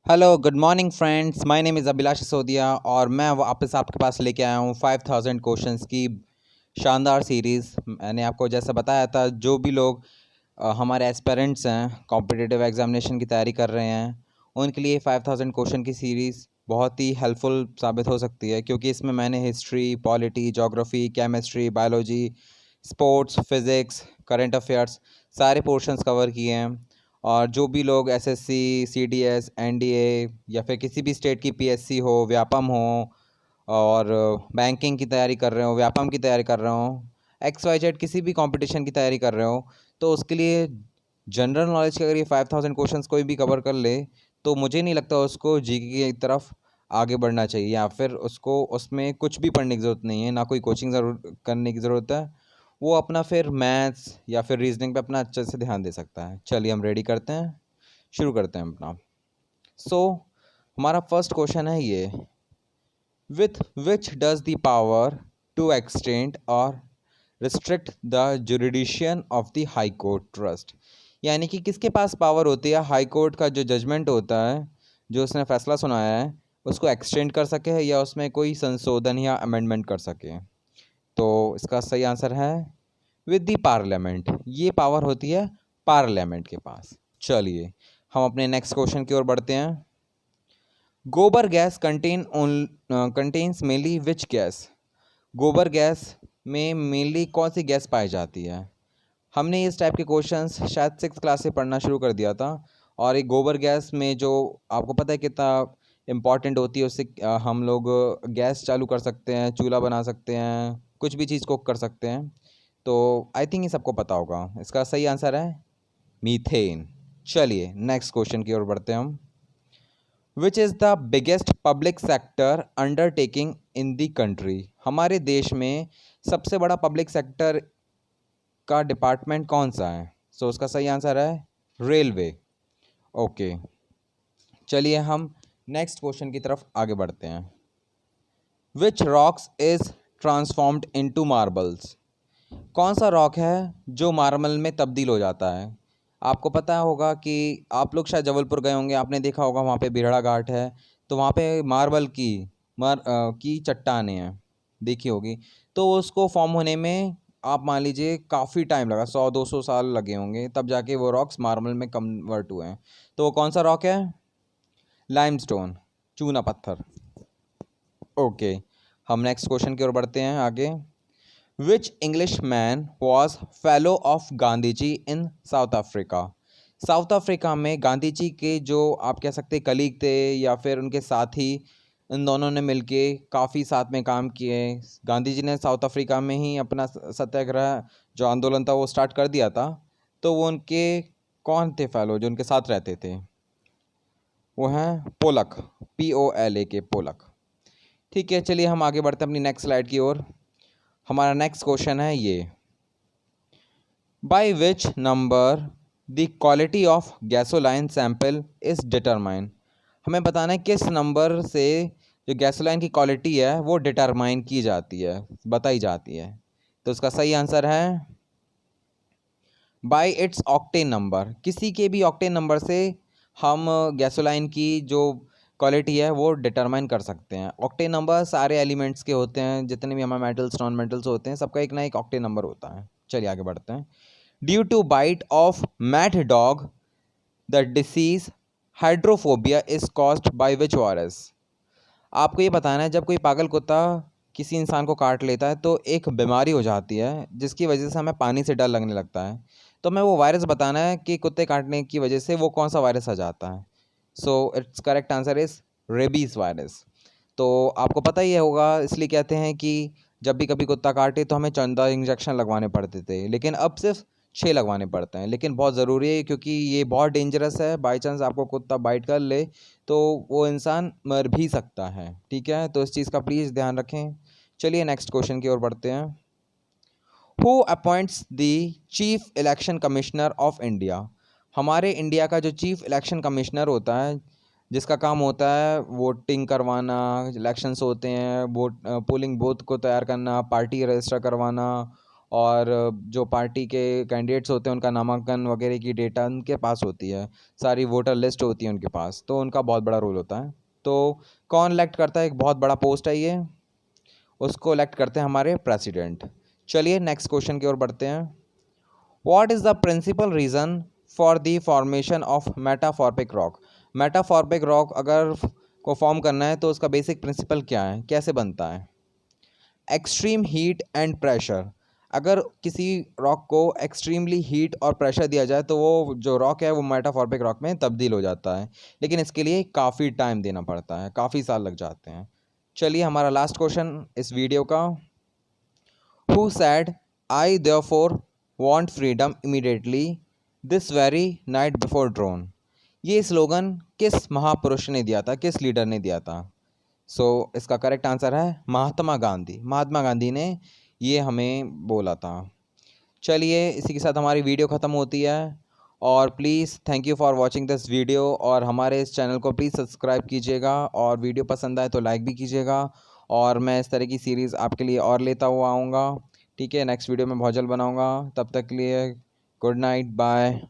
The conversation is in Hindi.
Hello good morning friends, my name is Abhilash Sisodia और मैं वापस आपके पास लेके आया हूँ 5000 क्वेश्चंस की शानदार सीरीज़। मैंने आपको जैसा बताया था, जो भी लोग हमारे एस्पिरेंट्स हैं, कॉम्पिटिटिव एग्जामिनेशन की तैयारी कर रहे हैं, उनके लिए 5000 क्वेश्चन की सीरीज़ बहुत ही हेल्पफुल साबित हो सकती है, क्योंकि इसमें मैंने history, polity, geography, chemistry, biology, sports, physics, current affairs सारे पोर्शंस कवर किए हैं। और जो भी लोग एसएससी, सीडीएस, एनडीए या फिर किसी भी स्टेट की पीएससी हो, व्यापम हो, और बैंकिंग की तैयारी कर रहे हो, व्यापम की तैयारी कर रहे हो, एक्स वाई जेड किसी भी कंपटीशन की तैयारी कर रहे हो, तो उसके लिए जनरल नॉलेज के अगर ये 5000 क्वेश्चंस कोई भी कवर कर ले, तो मुझे नहीं लगता उसको जीके की तरफ आगे बढ़ना चाहिए, या फिर उसको उसमें कुछ भी पढ़ने की ज़रूरत नहीं है, ना कोई कोचिंग ज़रूर करने की ज़रूरत है। वो अपना फिर मैथ्स या फिर रीजनिंग पे अपना अच्छे से ध्यान दे सकता है। चलिए हम रेडी करते हैं, शुरू करते हैं अपना। हमारा फर्स्ट क्वेश्चन है ये: with which does the power to extend और restrict the jurisdiction of the high court trust. यानी कि किसके पास पावर होती है हाई कोर्ट का जो जजमेंट होता है, जो उसने फैसला सुनाया है, उसको एक्सटेंड कर सके या उसमें कोई संशोधन या अमेंडमेंट कर सके। तो इसका सही आंसर है विद दी पार्लियामेंट। ये पावर होती है पार्लियामेंट के पास। चलिए हम अपने नेक्स्ट क्वेश्चन की ओर बढ़ते हैं। गोबर gas contains mainly which gas. गोबर गैस में मेनली कौन सी गैस पाई जाती है। हमने इस टाइप के क्वेश्चंस शायद 6th क्लास से पढ़ना शुरू कर दिया था। और एक गोबर गैस में जो आपको पता है कितना इम्पॉर्टेंट होती है, उससे हम लोग गैस चालू कर सकते हैं, चूल्हा बना सकते हैं, कुछ भी चीज़ कुक कर सकते हैं। तो आई थिंक ये सबको पता होगा। इसका सही आंसर है मीथेन। चलिए नेक्स्ट क्वेश्चन की ओर बढ़ते हैं हम। Which is the biggest public sector undertaking in the country. हमारे देश में सबसे बड़ा पब्लिक सेक्टर का डिपार्टमेंट कौन सा है। उसका सही आंसर है रेलवे। ओके, चलिए हम नेक्स्ट क्वेश्चन की तरफ आगे बढ़ते हैं। Which rocks is transformed into marbles. कौन सा रॉक है जो मार्बल में तब्दील हो जाता है। आपको पता होगा कि आप लोग शायद जबलपुर गए होंगे, आपने देखा होगा वहाँ पे बिरड़ा घाट है, तो वहाँ पे मार्बल की चट्टानें हैं, देखी होगी। तो उसको फॉर्म होने में आप मान लीजिए काफ़ी टाइम लगा, 100-200 साल लगे होंगे, तब जाके वो रॉक्स मार्बल में कन्वर्ट हुए हैं। तो वो कौन सा रॉक है? लाइमस्टोन, चूना पत्थर। ओके, हम नेक्स्ट क्वेश्चन की ओर बढ़ते हैं आगे। Which English man was fellow of Gandhi ji in South Africa. South Africa में गांधी जी के जो आप कह सकते कलीग थे या फिर उनके साथी, इन दोनों ने मिलके काफ़ी साथ में काम किए। गांधी जी ने साउथ अफ्रीका में ही अपना सत्याग्रह जो आंदोलन था वो स्टार्ट कर दिया था। तो वो उनके कौन थे फेलो जो उनके साथ रहते थे? वो हैं पोलक, POLA के पोलक। ठीक है, चलिए हम आगे बढ़ते हैं अपनी नेक्स्ट स्लाइड की ओर। हमारा नेक्स्ट क्वेश्चन है ये: by which number the quality of gasoline sample is determine. हमें बताना है किस नंबर से जो गैसोलाइन की क्वालिटी है वो डिटरमाइन की जाती है, बताई जाती है। तो उसका सही आंसर है बाय इट्स ऑक्टेन नंबर। किसी के भी ऑक्टेन नंबर से हम गैसोलाइन की जो क्वालिटी है वो डिटरमाइन कर सकते हैं। ऑक्टेन नंबर सारे एलिमेंट्स के होते हैं, जितने भी हमारे मेटल्स, नॉन मेटल्स होते हैं, सबका एक ना एक ऑक्टेन नंबर होता है। चलिए आगे बढ़ते हैं। Due to bite of mad dog the disease hydrophobia is caused by which virus. आपको ये बताना है, जब कोई पागल कुत्ता किसी इंसान को काट लेता है तो एक बीमारी हो जाती है जिसकी वजह से हमें पानी से डर लगने लगता है। तो हमें वो वायरस बताना है कि कुत्ते काटने की वजह से वो कौन सा वायरस आ जाता है। It's correct answer is rabies virus. तो आपको पता ही होगा, इसलिए कहते हैं कि जब भी कभी कुत्ता काटे तो हमें 14 इंजेक्शन लगवाने पड़ते थे, लेकिन अब सिर्फ 6 लगवाने पड़ते हैं। लेकिन बहुत ज़रूरी है, क्योंकि ये बहुत डेंजरस है। बाई चांस आपको कुत्ता बाइट कर ले तो वो इंसान मर भी सकता है। ठीक है, तो इस चीज़ का प्लीज़ ध्यान रखें। चलिए नेक्स्ट क्वेश्चन की ओर बढ़ते हैं। Who appoints the chief election commissioner of India. हमारे इंडिया का जो चीफ इलेक्शन कमिश्नर होता है, जिसका काम होता है वोटिंग करवाना, इलेक्शंस होते हैं, वोट पोलिंग बूथ को तैयार करना, पार्टी रजिस्टर करवाना, और जो पार्टी के कैंडिडेट्स होते हैं उनका नामांकन वगैरह की डेटा उनके पास होती है, सारी वोटर लिस्ट होती है उनके पास, तो उनका बहुत बड़ा रोल होता है। तो कौन इलेक्ट करता है? एक बहुत बड़ा पोस्ट है ये, उसको इलेक्ट करते हैं हमारे प्रेसिडेंट। चलिए नेक्स्ट क्वेश्चन की ओर बढ़ते हैं। What is the principal reason for the formation of metamorphic rock? Metamorphic rock अगर को फॉर्म करना है तो उसका बेसिक प्रिंसिपल क्या है, कैसे बनता है? Extreme heat and pressure. अगर किसी रॉक को एक्सट्रीमली हीट और प्रेशर दिया जाए तो वो जो रॉक है वो मेटाफॉर्मिक रॉक में तब्दील हो जाता है, लेकिन इसके लिए काफ़ी टाइम देना पड़ता है, काफ़ी साल लग जाते हैं। चलिए हमारा लास्ट क्वेश्चन इस वीडियो का। Who said, I therefore want freedom immediately this very night before dawn? ये स्लोगन किस महापुरुष ने दिया था, किस लीडर ने दिया था? इसका करेक्ट आंसर है महात्मा गांधी। महात्मा गांधी ने ये हमें बोला था। चलिए इसी के साथ हमारी वीडियो ख़त्म होती है, और please thank you for watching this video, और हमारे इस चैनल को प्लीज़ सब्सक्राइब कीजिएगा, और वीडियो पसंद आए तो लाइक भी कीजिएगा, और मैं इस तरह की सीरीज़ आपके लिए और लेता हुआ आऊँगा। ठीक है, नेक्स्ट वीडियो में बहुत जल्द बनाऊँगा। तब तक के लिए गुड नाइट, बाय।